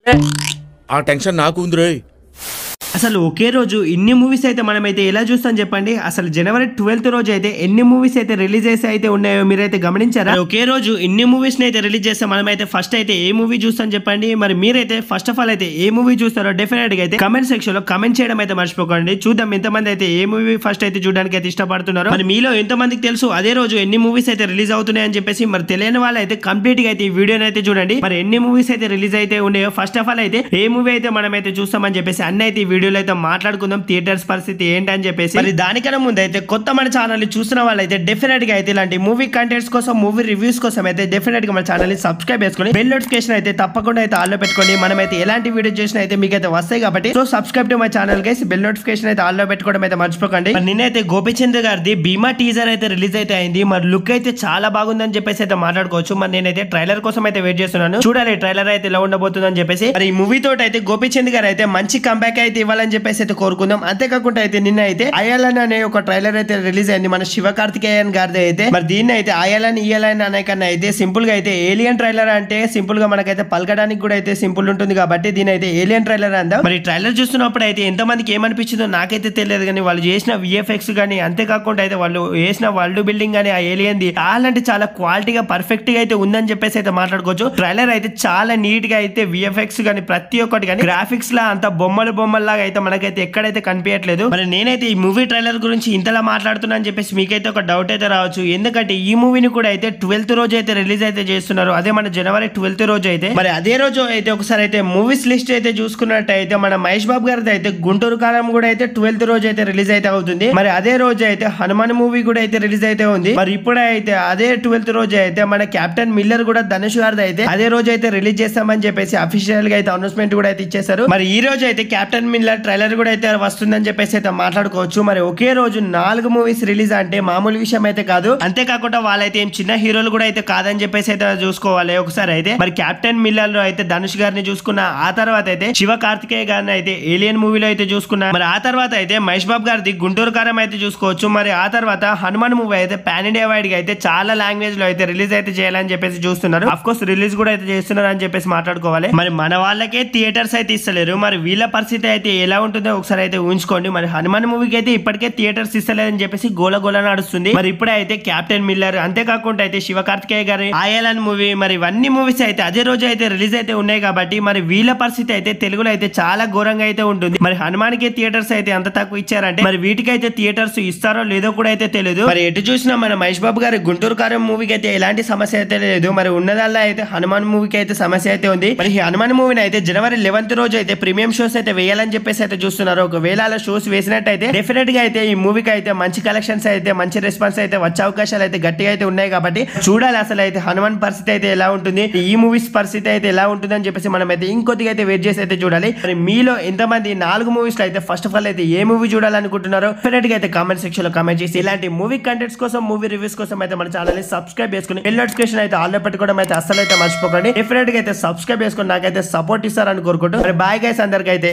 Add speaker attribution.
Speaker 1: ఆ టెన్షన్ నాకు ఉంది రోయ్.
Speaker 2: అసలు ఒకే రోజు ఇన్ని మూవీస్ అయితే మనమైతే ఎలా చూస్తాం చెప్పండి. అసలు జనవరి 12th రోజు అయితే ఎన్ని మూవీస్ అయితే రిలీజ్ చేసి అయితే ఉన్నాయో మీరైతే గమనించారా? ఒకే రోజు ఇన్ని మూవీస్ అయితే రిలీజ్ చేస్తే మనమైతే ఫస్ట్ అయితే ఏ మూవీ చూస్తాం చెప్పండి. మరి మీరైతే ఫస్ట్ ఆఫ్ ఆల్ అయితే ఏ మూవీ చూస్తారో డెఫినెట్ గా అయితే కమెంట్ సెక్షన్ లో కమెంట్ చేయడం అయితే మర్చిపోకండి. చూద్దాం ఎంతమంది అయితే ఏ మూవీ ఫస్ట్ అయితే చూడడానికి అయితే ఇష్టపడుతున్నారు. మరి మీలో ఎంతమందికి తెలుసు అదే రోజు ఎన్ని మూవీస్ అయితే రిలీజ్ అవుతున్నాయి అని చెప్పేసి. మరి తెలియని వాళ్ళు అయితే కంప్లీట్ గా అయితే ఈ వీడియోని అయితే చూడండి. మరి ఎన్ని మూవీస్ అయితే రిలీజ్ అయితే ఉన్నాయో ఫస్ట్ ఆఫ్ ఆల్ అయితే ఏ మూవీ అయితే మనమైతే చూస్తామని చెప్పేసి అన్ని అయితే ఈ వీడియోలో అయితే మాట్లాడుకుందాం. థియేటర్స్ పరిస్థితి ఏంటని చెప్పేసి. మరి దానికన్నా ముందు అయితే కొత్త మన ఛానల్ చూసిన వాళ్ళైతే డెఫినెట్ గా అయితే ఇలాంటి మూవీ కంటెంట్స్ కోసం మూవీ రివ్యూస్ కోసం అయితే డెఫినెట్ గా మన ఛానల్ ని సబ్స్క్రైబ్ చేసుకొని బెల్ నోటిఫికేషన్ అయితే తప్పకుండా అయితే ఆల్ లో పెట్టుకోండి. మనమైతే ఎలాంటి వీడియో చేసినా అయితే మీకు అయితే వస్తాయి కాబట్టి so subscribe to my channel guys. Bell notification అయితే ఆల్ లో పెట్టుకోవడం అయితే మర్చిపోకండి. నిన్నైతే గోపిచంద్ గారిది భీమా టీజర్ అయితే రిలీజ్ అయితే అయింది. మరి లుక్ అయితే చాలా బాగుందని చెప్పేసి అయితే మాట్లాడుకోవచ్చు. మరి నేనైతే ట్రైలర్ కోసం అయితే వెయిట్ చేస్తున్నాను. చూడాలి ట్రైలర్ అయితే ఎలా ఉండబోతుందని చెప్పేసి. మరి ఈ మూవీ తోటి అయితే గోపిచంద్ గారు అయితే మంచి కంబ్యాక్ అయితే ఇవ్వాలని చెప్పేసి అయితే కోరుకుందాం. అంతేకాకుండా అయితే నిన్న అయితే అయాలన్ అనే ఒక ట్రైలర్ అయితే రిలీజ్ అయింది మన శివకార్తికేయన్ గారిది అయితే. మరి దీన్ని అయితే అయాలన్ ఇయాలన్ అనే కన్నా అయితే సింపుల్ గా అయితే ఏలియన్ ట్రైలర్ అంటే సింపుల్ గా మనకైతే పలకడానికి కూడా అయితే సింపుల్ ఉంటుంది కాబట్టి దీని అయితే ఏలియన్ ట్రైలర్ అందాం. మరి ట్రైలర్ చూస్తున్నప్పుడు అయితే ఎంతమందికి ఏమనిపించిందో నాకైతే తెలియదు కానీ వాళ్ళు చేసిన విఎఫ్ఎక్స్ కానీ అంతేకాకుండా అయితే వాళ్ళు వేసిన వరల్డ్ బిల్డింగ్ కానీ ఆ ఏలియన్ ది చాలా అంటే చాలా క్వాలిటీగా పర్ఫెక్ట్ గా అయితే ఉందని చెప్పేసి అయితే మాట్లాడుకోవచ్చు. ట్రైలర్ అయితే చాలా నీట్ గా అయితే విఎఫ్ఎక్స్ కానీ ప్రతి ఒక్కటి కానీ గ్రాఫిక్స్ లా అంత బొమ్మలాగా అయితే మనకైతే ఎక్కడైతే కనిపించట్లేదు. మరి నేనైతే ఈ మూవీ ట్రైలర్ గురించి ఇంతలా మాట్లాడుతున్నా అని చెప్పేసి మీకైతే ఒక డౌట్ అయితే రావచ్చు. ఎందుకంటే ఈ మూవీని కూడా అయితే 12th రోజు అయితే రిలీజ్ అయితే చేస్తున్నారు. అదే మన జనవరి 12th రోజు అయితే. మరి అదే రోజు అయితే ఒకసారి అయితే మూవీస్ లిస్ట్ అయితే చూసుకున్నట్టయితే మన మహేష్ బాబు గారిది అయితే గుంటూరు కారం కూడా అయితే 12th రోజు అయితే రిలీజ్ అయితే అవుతుంది. మరి అదే రోజు అయితే హనుమాన్ మూవీ కూడా అయితే రిలీజ్ అయితే ఉంది. మరి ఇప్పుడే అయితే అదే 12th రోజు అయితే మన కెప్టెన్ మిల్లర్ కూడా ధనుష్ గారిది అయితే అదే రోజు అయితే రిలీజ్ చేస్తామని చెప్పేసి అఫీషియల్ గా అయితే అనౌన్స్మెంట్ కూడా అయితే ఇచ్చేసారు. మరి ఈ రోజు అయితే కెప్టెన్ మిల్లర్ ట్రైలర్ కూడా అయితే వస్తుందని చెప్పేసి అయితే మాట్లాడుకోవచ్చు. మరి ఒకే రోజు 4 మూవీస్ రిలీజ్ అంటే మామూలు విషయం అయితే కాదు. అంతేకాకుండా వాళ్ళైతే ఏం చిన్న హీరోలు కూడా అయితే కాదని చెప్పేసి అయితే చూసుకోవాలి ఒకసారి అయితే. మరి కెప్టెన్ మిల్లర్ లో అయితే ధనుష్ గారిని చూసుకున్న, ఆ తర్వాత అయితే శివ కార్తికేయ గారిని అయితే ఏలియన్ మూవీలో అయితే చూసుకున్నా, మరి ఆ తర్వాత అయితే మహేష్ బాబు గారిది గుంటూరు కారం అయితే చూసుకోవచ్చు. మరి ఆ తర్వాత హనుమాన్ మూవీ అయితే పాన్ ఇండియా వైడ్ గా అయితే చాలా లాంగ్వేజ్ లో అయితే రిలీజ్ అయితే చేయాలని చెప్పేసి చూస్తున్నారు. అఫ్ కోర్స్ రిలీజ్ కూడా అయితే చేస్తున్నారు అని చెప్పేసి మాట్లాడుకోవాలి. మరి మన వాళ్ళకే థియేటర్స్ అయితే ఇస్తలేరు. మరి వీళ్ళ పరిస్థితి అయితే ఎలా ఉంటుందో ఒకసారి అయితే ఊహించుకోండి. మరి హనుమాన్ మూవీకి అయితే ఇప్పటికే థియేటర్స్ ఇస్తలేదని చెప్పేసి గోల నడుస్తుంది. మరి ఇప్పుడే అయితే కెప్టెన్ మిల్లర్ అంతేకాకుండా అయితే శివ కార్తికేయ గారి ఆయలన్ మూవీ మరి ఇవన్నీ మూవీస్ అయితే అదే రోజు అయితే రిలీజ్ అయితే ఉన్నాయి కాబట్టి మరి వీళ్ళ పరిస్థితి అయితే తెలుగులో అయితే చాలా ఘోరంగా అయితే ఉంటుంది. మరి హనుమాన్ కి థియేటర్స్ అయితే అంత తక్కువ ఇచ్చారంటే మరి వీటికైతే థియేటర్స్ ఇస్తారో లేదో కూడా అయితే తెలియదు. మరి ఎటు చూసినా మన మహేష్ బాబు గారి గుంటూరు కారం మూవీకి అయితే ఎలాంటి సమస్య అయితే లేదు. మరి ఉన్నదల్లా అయితే హనుమాన్ మూవీకి అయితే సమస్య అయితే ఉంది. మరి హనుమాన్ మూవీని అయితే జనవరి 11th రోజు అయితే ప్రీమియం షోస్ అయితే వేయాలని చెప్పేసి అయితే చూస్తున్నారు. ఒకవేళ అలా షోస్ వేసినట్టయితే డెఫినెట్ గా అయితే ఈ మూవీకి అయితే మంచి కలెక్షన్స్ అయితే మంచి రెస్పాన్స్ అయితే వచ్చే అవకాశాలు అయితే గట్టిగా అయితే ఉన్నాయి కాబట్టి చూడాలి అసలు అయితే హనుమాన్ పరిస్థితి అయితే ఎలా ఉంటుంది, ఈ మూవీస్ పరిస్థితి అయితే ఎలా ఉంటుంది అని చెప్పేసి మనం అయితే ఇంకొద్దిగా అయితే వెయిట్ చేసి అయితే చూడాలి. మరి మీలో ఎంతమంది 4 మూవీస్ లో అయితే ఫస్ట్ ఆఫ్ ఆల్ అయితే ఏ మూవీ చూడాలనుకుంటున్నారో డెఫినెట్ గా అయితే కామెంట్ సెక్షన్ లో కామెంట్ చేసి ఇలాంటి మూవీ కంటెంట్స్ కోసం మూవీ రివ్యూస్ కోసం అయితే మన ఛానల్ ని సబ్స్క్రైబ్ చేసుకుని బెల్ నోటిఫికేషన్ అయితే ఆల్ లో పెట్టుకోవడం అయితే అసలు అయితే మర్చిపోకండి. డెఫినెట్ గా అయితే సబ్స్క్రైబ్ చేసుకుని నాకైతే సపోర్ట్ ఇస్తారని కోరుకుంటూ మరి బాయ్ గైస్ అందరికైతే.